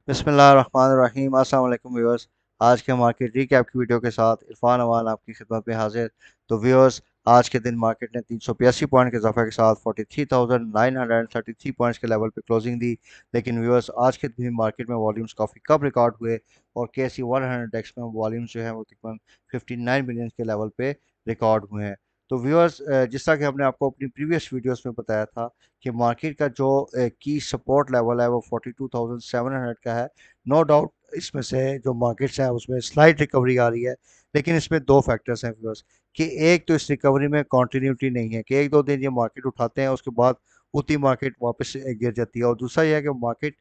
बिस्मिल्लाहिर्रहमानिर्रहीम अस्सलाम वालेकुम व्यूअर्स। आज के मार्केट रीकैप की वीडियो के साथ इरफान अवान आपकी खिदमत में हाजिर। तो व्यूअर्स, आज के दिन मार्केट ने 382 पॉइंट के इजाफे के साथ 43,933 पॉइंट्स के लेवल पे क्लोजिंग दी। लेकिन व्यूअर्स, आज के दिन मार्केट में वॉल्यूम्स काफ़ी कम रिकॉर्ड हुए और KSE 100 इंडेक्स में वॉल्यूम्स जो है वो तकरीबन 59 मिलियन के लेवल पे रिकॉर्ड हुए हैं। तो व्यूअर्स, जिस तरह कि हमने आपको अपनी प्रीवियस वीडियोस में बताया था कि मार्केट का जो की सपोर्ट लेवल है वो 42,700 का है। नो डाउट इसमें से जो मार्केट्स हैं उसमें स्लाइट रिकवरी आ रही है, लेकिन इसमें दो फैक्टर्स हैं व्यूअर्स। कि एक तो इस रिकवरी में कॉन्टीन्यूटी नहीं है कि एक दो दिन ये मार्केट उठाते हैं उसके बाद उतनी मार्केट वापस गिर जाती है। और दूसरा ये है कि मार्केट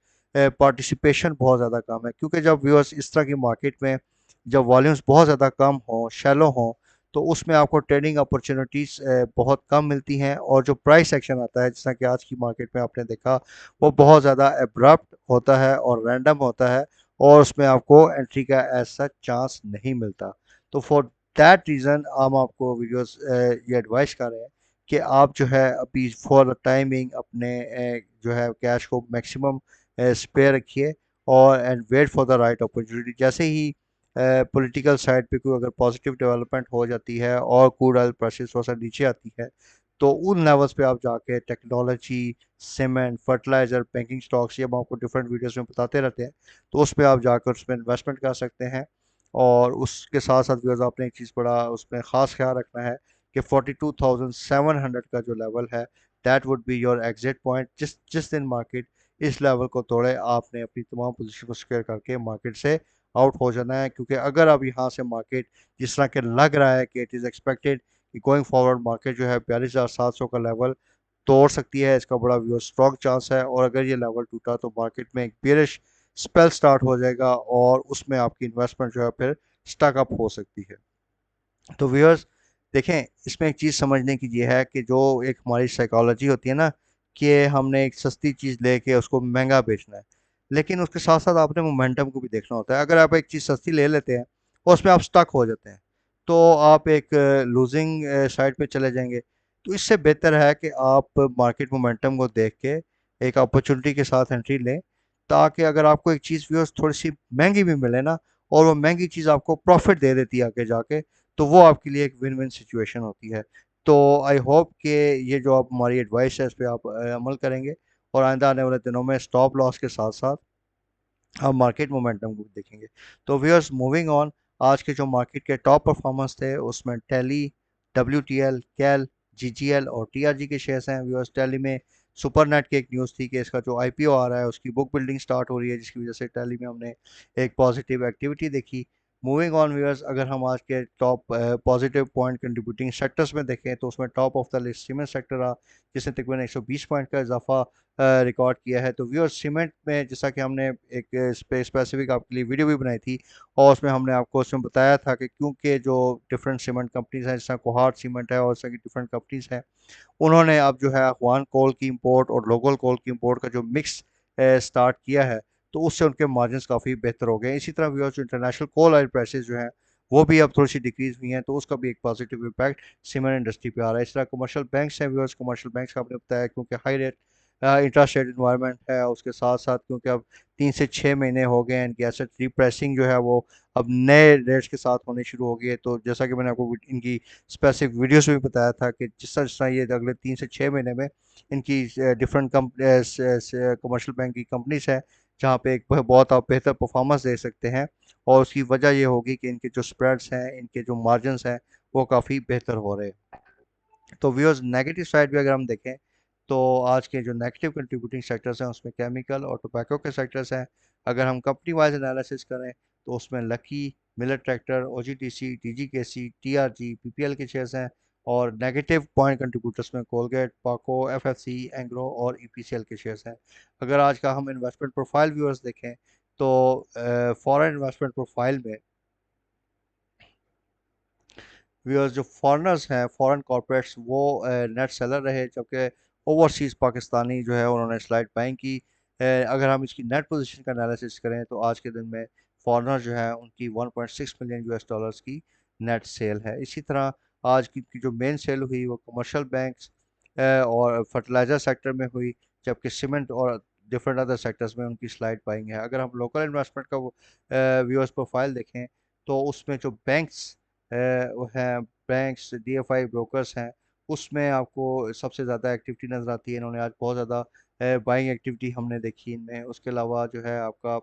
पार्टिसिपेशन बहुत ज़्यादा कम है, क्योंकि जब व्यूअर्स इस तरह की मार्केट में जब वॉल्यूम्स बहुत ज़्यादा कम हो, शैलो हो, तो उसमें आपको ट्रेडिंग अपॉर्चुनिटीज़ बहुत कम मिलती हैं। और जो प्राइस एक्शन आता है, जैसा कि आज की मार्केट में आपने देखा, वो बहुत ज़्यादा एब्रप्ट होता है और रैंडम होता है, और उसमें आपको एंट्री का ऐसा चांस नहीं मिलता। तो फॉर दैट रीज़न हम आपको वीडियोस ये एडवाइस कर रहे हैं कि आप जो है अभी फॉर द टाइमिंग अपने जो है कैश को मैक्सिमम स्पेयर रखिए और and wait for the right opportunity. जैसे ही पॉलिटिकल साइड पे कोई अगर पॉजिटिव डेवलपमेंट हो जाती है और क्रूड ऑयल प्राइसेस थोड़ा सा नीचे आती है, तो उन लेवल्स पे आप जाके technology, cement, fertiliser, banking stocks, ये हम आपको डिफरेंट वीडियोस में बताते रहते हैं, तो उस पर आप जाकर उसमें इन्वेस्टमेंट कर सकते हैं। और उसके साथ साथ भी आपने एक चीज़ बड़ा उसमें ख़ास ख्याल रखना है कि 42,700 का जो लेवल है, that would be your exit point. जिस जिस दिन मार्केट इस लेवल को तोड़े, आपने अपनी तमाम पोजीशन को स्क्वायर करके मार्केट से आउट हो जाना है। क्योंकि अगर अब यहाँ से मार्केट जिस तरह के लग रहा है कि इट इज़ एक्सपेक्टेड कि गोइंग फॉरवर्ड मार्केट जो है 42,700 का लेवल तोड़ सकती है, इसका बड़ा व्यू स्ट्रॉन्ग चांस है। और अगर ये लेवल टूटा तो मार्केट में एक बेरिश स्पेल स्टार्ट हो जाएगा और उसमें आपकी इन्वेस्टमेंट जो है फिर स्टक अप हो सकती है। तो व्यूअर्स, देखें, इसमें एक चीज़ समझने की ये है कि जो एक हमारी साइकोलॉजी होती है ना, कि हमने एक सस्ती चीज़ लेके उसको महंगा बेचना है, लेकिन उसके साथ साथ आपने मोमेंटम को भी देखना होता है। अगर आप एक चीज़ सस्ती ले लेते हैं और उसमें आप स्टक हो जाते हैं, तो आप एक लूजिंग साइड पे चले जाएंगे। तो इससे बेहतर है कि आप मार्केट मोमेंटम को देख के एक अपॉर्चुनिटी के साथ एंट्री लें, ताकि अगर आपको एक चीज़ व्यूअर्स थोड़ी सी महंगी भी मिले ना, और वो महंगी चीज़ आपको प्रॉफिट दे देती है आगे जाके, तो वो आपके लिए एक विन विन सिचुएशन होती है। तो आई होप कि ये जो आप हमारी एडवाइस है इस पर आप अमल करेंगे, और आइंदा आने वाले दिनों में स्टॉप लॉस के साथ साथ हम मार्केट मोमेंटम को भी देखेंगे। तो व्यूअर्स, मूविंग ऑन, आज के जो मार्केट के टॉप परफॉर्मेंस थे उसमें टेली, WTL, कैल, GGL और TRG के शेयर्स हैं। व्यूअर्स, टेली में सुपरनेट की एक न्यूज़ थी कि इसका जो IPO आ रहा है उसकी बुक बिल्डिंग स्टार्ट हो रही है, जिसकी वजह से टेली में हमने एक पॉजिटिव एक्टिविटी देखी। मूविंग ऑन व्यूअर्स, अगर हम आज के top positive point contributing sectors में देखें तो उसमें top of the list cement sector रहा, जिसने तकरीबन 120 पॉइंट का इजाफा रिकॉर्ड किया है। तो व्यूअर, सीमेंट में जैसा कि हमने एक स्पेसिफिक आपके लिए वीडियो भी बनाई थी, और उसमें हमने आपको उसमें बताया था कि क्योंकि जो डिफरेंट सीमेंट कंपनीज हैं, जैसा कोहाट सीमेंट है और इस तरह की डिफरेंट कंपनीज हैं, उन्होंने अब जो है अफगान कोल की इंपोर्ट और लोकल कोल की इंपोर्ट का जो मिक्स स्टार्ट किया है, तो उससे उनके मार्जिन काफ़ी बेहतर हो गए। इसी तरह व्यूअर्स, जो इंटरनेशनल कोल ऑयल प्राइसेस जो हैं वो भी अब थोड़ी सी डिक्रीज हुई हैं, तो उसका भी एक पॉजिटिव इम्पैक्ट सीमेंट इंडस्ट्री पे आ रहा है। इस तरह कमर्शियल बैंक्स हैं व्यूअर्स, कमर्शियल बैंक्स का आपने बताया, क्योंकि high rate interest rate environment है, उसके साथ साथ क्योंकि अब 3 से 6 महीने हो गए हैं, इनकी एसेट रिप्राइसिंग जो है वो अब नए रेट्स के साथ होनी शुरू हो गई है। तो जैसा कि मैंने आपको इनकी स्पेसिफिक वीडियोस में भी बताया था कि जिस तरह ये अगले 3 से 6 महीने में इनकी डिफरेंट कमर्शियल बैंक की कंपनीज है, जहाँ पे एक बहुत आप बेहतर परफॉर्मेंस दे सकते हैं। और उसकी वजह ये होगी कि इनके जो स्प्रेड्स हैं, इनके जो मार्जिन हैं, वो काफ़ी बेहतर हो रहे हैं। तो व्यूअर्स, नेगेटिव साइड भी अगर हम देखें तो आज के जो नेगेटिव कंट्रीब्यूटिंग सेक्टर्स हैं उसमें केमिकल और टोबैको के सेक्टर्स हैं। अगर हम कंपनी वाइज एनालिसिस करें तो उसमें lucky, Miller tractor, OGTC, TGKC, TRG, PPL के शेयर्स हैं। और नेगेटिव पॉइंट कंट्रीब्यूटर्स में कोलगेट, पाको, FFC, एंग्रो और EPCL के शेयर्स हैं। अगर आज का हम इन्वेस्टमेंट प्रोफाइल व्यूअर्स देखें तो फॉरेन इन्वेस्टमेंट प्रोफाइल में व्यूअर्स, जो फॉरेनर्स हैं, फॉरेन कॉर्पोरेट्स, वो नेट सेलर रहे, जबकि ओवरसीज़ पाकिस्तानी जो है उन्होंने स्लाइड बाइंग की। अगर हम इसकी नेट पोजीशन का एनालिसिस करें तो आज के दिन में फॉरेनर जो है उनकी 1.6 मिलियन US डॉलर्स की नेट सेल है। इसी तरह आज की जो मेन सेल हुई वो कमर्शियल बैंक्स और फर्टिलाइज़र सेक्टर में हुई, जबकि सीमेंट और डिफरेंट अदर सेक्टर्स में उनकी स्लाइड पाएंगे। अगर हम लोकल इन्वेस्टमेंट का व्यूअर्स प्रोफाइल देखें तो उसमें जो बैंक्स वो हैं, बैंक्स डीएफआई ब्रोकर्स हैं, उसमें आपको सबसे ज़्यादा एक्टिविटी नज़र आती है। इन्होंने आज बहुत ज़्यादा बाइंग एक्टिविटी हमने देखी इनमें। उसके अलावा जो है आपका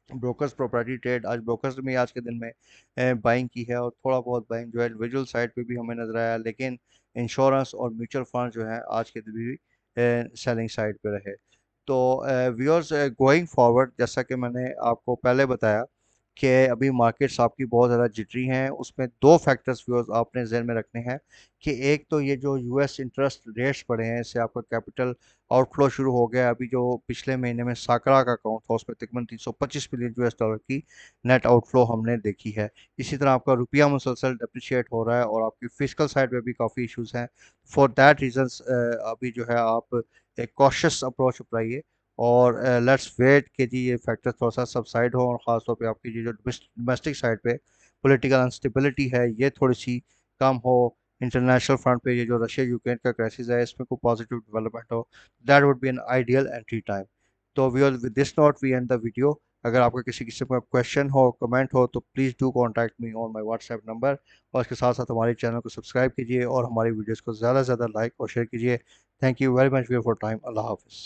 ब्रोकर्स प्रॉपर्टी ट्रेड, आज ब्रोकर्स में आज के दिन में बाइंग की है, और थोड़ा बहुत बाइंग जो है इंडिविजुअल साइड पे भी हमें नजर आया। लेकिन इंश्योरेंस और म्यूचुअल फंड जो है आज के दिन भी सेलिंग साइड पे रहे। तो व्यूअर्स, गोइंग फॉरवर्ड, जैसा कि मैंने आपको पहले बताया कि अभी मार्केट्स आपकी बहुत ज़्यादा जिटरी हैं, उसमें दो फैक्टर्स व्यूअर्स आपने जहन में रखने हैं कि एक तो ये जो यूएस इंटरेस्ट रेट्स बढ़े हैं, इससे आपका कैपिटल आउटफ्लो शुरू हो गया। अभी जो पिछले महीने में साकरा का अकाउंट था उसमें तकरीबन 325 मिलियन यूएस डॉलर की नेट आउटफ्लो हमने देखी है। इसी तरह आपका रुपया मुसलसल डिप्रिशिएट हो रहा है और आपकी फिजिकल साइड में भी काफ़ी इश्यूज हैं। फॉर दैट रीजंस अभी जो है आप एक कॉशियस अप्रोच अपनाइए, और लेट्स वेट कि जी ये फैक्टर थोड़ा सा सबसाइड हो, और ख़ासतौर पे आपकी जो डोमेस्टिक साइड पे पॉलिटिकल अनस्टेबिलिटी है ये थोड़ी सी कम हो। इंटरनेशनल फ्रंट पे ये जो रशिया यूक्रेन का क्राइसिस है इसमें कोई पॉजिटिव डेवलपमेंट हो, that would be an ideal entry time. तो viewers, with this note we end the video. अगर आपका किसी किस्म का क्वेश्चन हो, कमेंट हो, तो please do contact me on my WhatsApp number, और इसके साथ साथ हमारे चैनल को सब्सक्राइब कीजिए और हमारी वीडियोज़ को ज़्यादा से ज़्यादा लाइक और शेयर कीजिए। Thank you very much for time. अल्लाह हाफिज़।